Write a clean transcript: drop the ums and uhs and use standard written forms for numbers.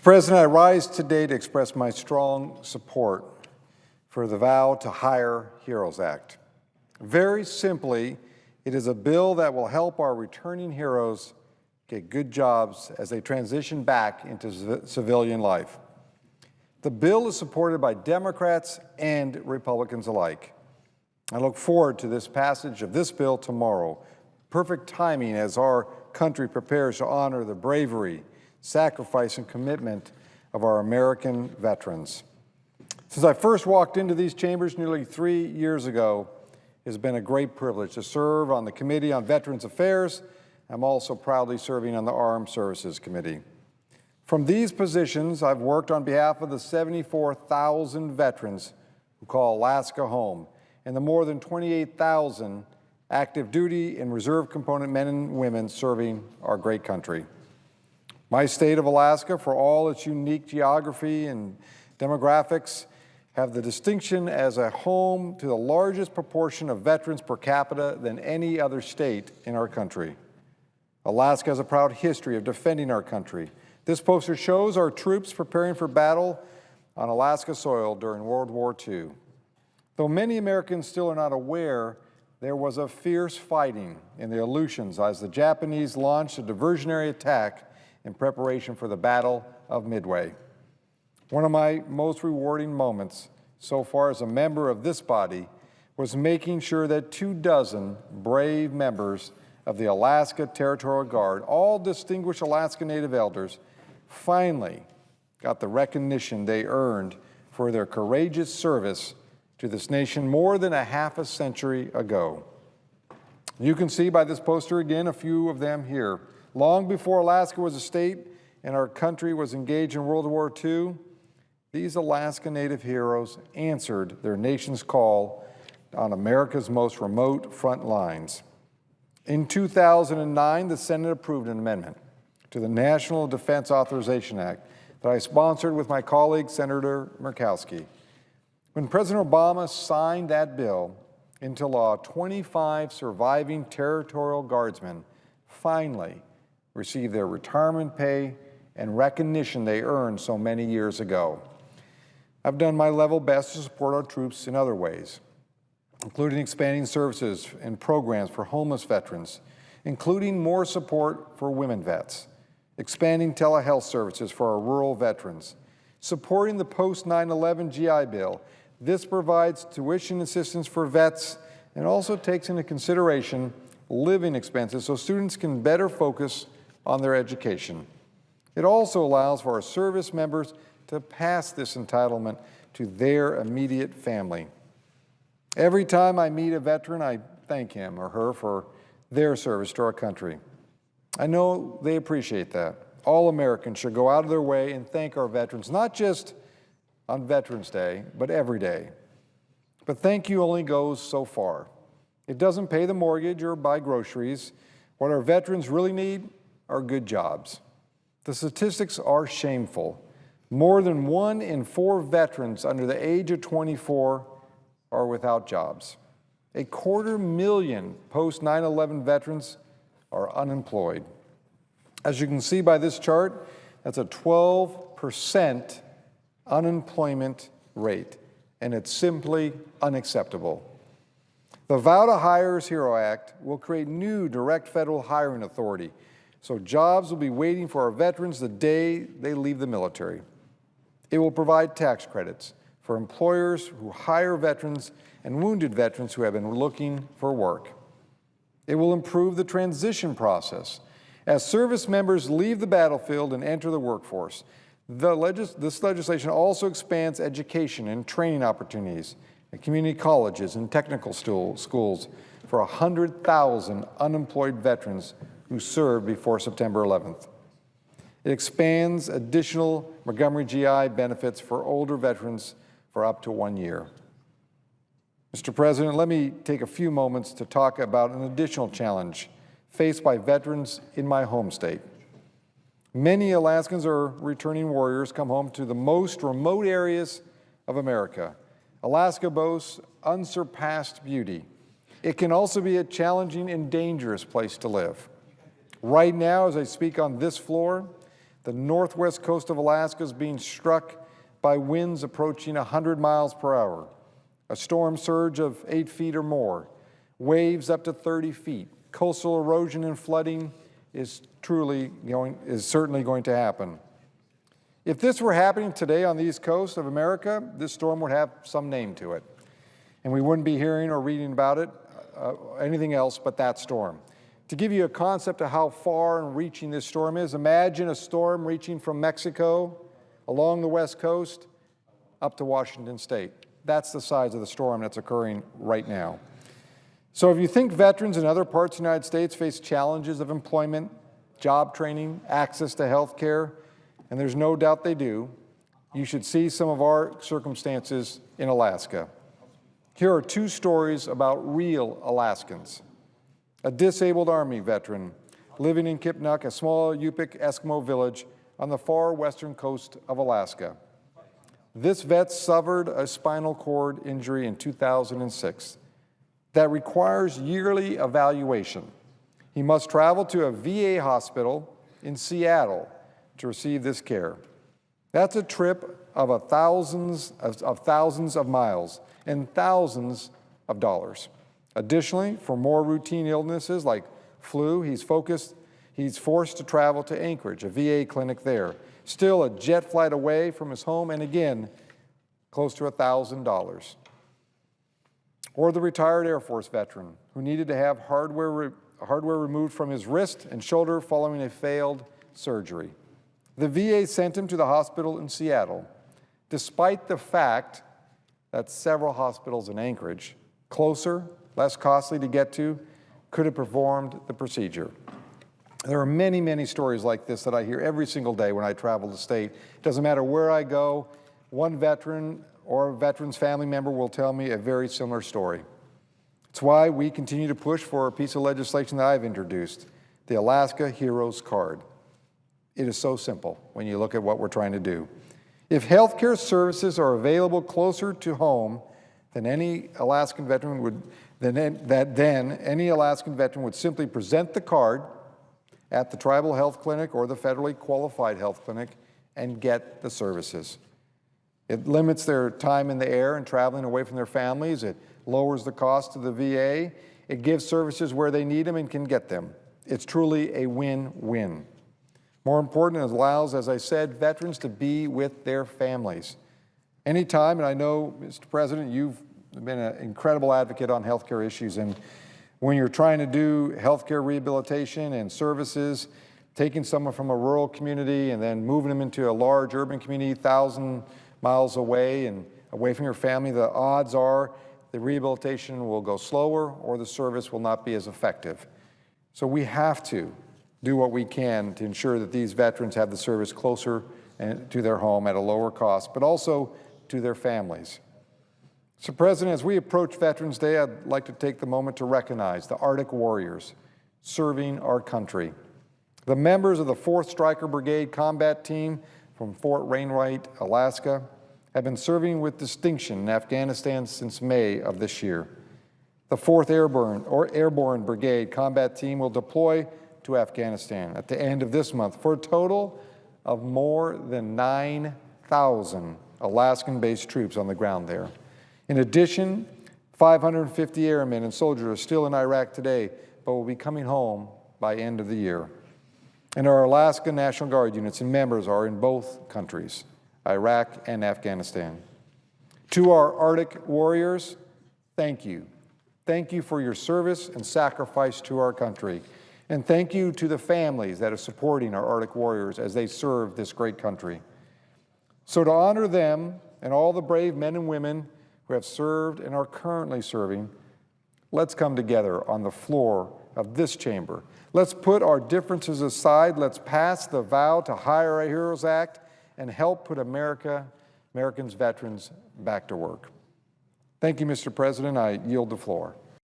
President, I rise today to express my strong support for the Vow to Hire Heroes Act. Very simply, it is a bill that will help our returning heroes get good jobs as they transition back into civilian life. The bill is supported by Democrats and Republicans alike. I look forward to this passage of this bill tomorrow. Perfect timing as our country prepares to honor the bravery, sacrifice, and commitment of our American veterans. Since I first walked into these chambers nearly 3 years ago, it has been a great privilege to serve on the Committee on Veterans Affairs. I'm also proudly serving on the Armed Services Committee. From these positions, I've worked on behalf of the 74,000 veterans who call Alaska home and the more than 28,000 active duty and reserve component men and women serving our great country. My state of Alaska, for all its unique geography and demographics, have the distinction as a home to the largest proportion of veterans per capita than any other state in our country. Alaska has a proud history of defending our country. This poster shows our troops preparing for battle on Alaska soil during World War II. Though many Americans still are not aware, there was a fierce fighting in the Aleutians as the Japanese launched a diversionary attack in preparation for the Battle of Midway. One of my most rewarding moments so far as a member of this body was making sure that 24 brave members of the Alaska Territorial Guard, all distinguished Alaska Native elders, finally got the recognition they earned for their courageous service to this nation more than a half a century ago. You can see by this poster again a few of them here. Long before Alaska was a state and our country was engaged in World War II, these Alaska Native heroes answered their nation's call on America's most remote front lines. In 2009, the Senate approved an amendment to the National Defense Authorization Act that I sponsored with my colleague, Senator Murkowski. When President Obama signed that bill into law, 25 surviving territorial guardsmen finally received their retirement pay and recognition they earned so many years ago. I've done my level best to support our troops in other ways, including expanding services and programs for homeless veterans, including more support for women vets, expanding telehealth services for our rural veterans, supporting the post-9/11 GI Bill. This provides tuition assistance for vets and also takes into consideration living expenses so students can better focus on their education. It also allows for our service members to pass this entitlement to their immediate family. Every time I meet a veteran, I thank him or her for their service to our country. I know they appreciate that. All Americans should go out of their way and thank our veterans, not just on Veterans Day, but every day. But thank you only goes so far. It doesn't pay the mortgage or buy groceries. What our veterans really need are good jobs. The statistics are shameful. More than 1 in 4 veterans under the age of 24 are without jobs. 250,000 post-9/11 veterans are unemployed. As you can see by this chart, that's a 12% unemployment rate, and it's simply unacceptable. The Vow to Hire Heroes Act will create new direct federal hiring authority, so jobs will be waiting for our veterans the day they leave the military. It will provide tax credits for employers who hire veterans and wounded veterans who have been looking for work. It will improve the transition process as service members leave the battlefield and enter the workforce. This legislation also expands education and training opportunities at community colleges and technical schools for 100,000 unemployed veterans who served before September 11th. It expands additional Montgomery GI benefits for older veterans for up to 1 year. Mr. President, let me take a few moments to talk about an additional challenge faced by veterans in my home state. Many Alaskans or returning warriors come home to the most remote areas of America. Alaska boasts unsurpassed beauty. It can also be a challenging and dangerous place to live. Right now, as I speak on this floor, The northwest coast of Alaska is being struck by winds approaching 100 miles per hour, a storm surge of 8 feet or more, waves up to 30 feet. Coastal erosion and flooding is certainly going to happen. If this were happening today on the East Coast of America, this storm would have some name to it. And we wouldn't be hearing or reading about it, anything else but that storm. To give you a concept of how far and reaching this storm is, imagine a storm reaching from Mexico along the West Coast up to Washington State. That's the size of the storm that's occurring right now. So if you think veterans in other parts of the United States face challenges of employment, job training, access to health care, and there's no doubt they do, you should see some of our circumstances in Alaska. Here are 2 stories about real Alaskans. A disabled Army veteran living in Kipnuk, a small Yupik Eskimo village on the far western coast of Alaska. This vet suffered a spinal cord injury in 2006 that requires yearly evaluation. He must travel to a VA hospital in Seattle to receive this care. That's a trip of thousands of miles and thousands of dollars. Additionally, for more routine illnesses like flu, he's forced to travel to Anchorage, a VA clinic there. Still a jet flight away from his home, and again, close to $1,000. Or the retired Air Force veteran who needed to have hardware removed from his wrist and shoulder following a failed surgery. The VA sent him to the hospital in Seattle, despite the fact that several hospitals in Anchorage, closer, less costly to get to, could have performed the procedure. There are many, many stories like this that I hear every single day when I travel the state. It doesn't matter where I go, one veteran or a veteran's family member will tell me a very similar story. It's why we continue to push for a piece of legislation that I've introduced, the Alaska Heroes Card. It is so simple when you look at what we're trying to do. If healthcare services are available closer to home than any Alaskan veteran would, then any Alaskan veteran would simply present the card at the tribal health clinic or the federally qualified health clinic and get the services. It limits their time in the air and traveling away from their families. It lowers the cost to the VA. It gives services where they need them and can get them. It's truly a win-win. More important, it allows, as I said, veterans to be with their families. Anytime, and I know, Mr. President, you've been an incredible advocate on healthcare issues, and when you're trying to do healthcare rehabilitation and services, taking someone from a rural community and then moving them into a large urban community 1,000 miles away and away from your family, the odds are the rehabilitation will go slower or the service will not be as effective. So we have to do what we can to ensure that these veterans have the service closer to their home at a lower cost, but also to their families. So, President, as we approach Veterans Day, I'd like to take the moment to recognize the Arctic warriors serving our country. The members of the 4th Stryker Brigade Combat Team from Fort Wainwright, Alaska, have been serving with distinction in Afghanistan since May of this year. The 4th Airborne Brigade Combat Team will deploy to Afghanistan at the end of this month for a total of more than 9,000 Alaskan-based troops on the ground there. In addition, 550 airmen and soldiers are still in Iraq today, but will be coming home by end of the year. And our Alaska National Guard units and members are in both countries, Iraq and Afghanistan. To our Arctic warriors, thank you. Thank you for your service and sacrifice to our country. And thank you to the families that are supporting our Arctic warriors as they serve this great country. So to honor them and all the brave men and women who have served and are currently serving, let's come together on the floor of this chamber. Let's put our differences aside. Let's pass the Vow to Hire Our Heroes Act and help put Americans' veterans back to work. Thank you, Mr. President. I yield the floor.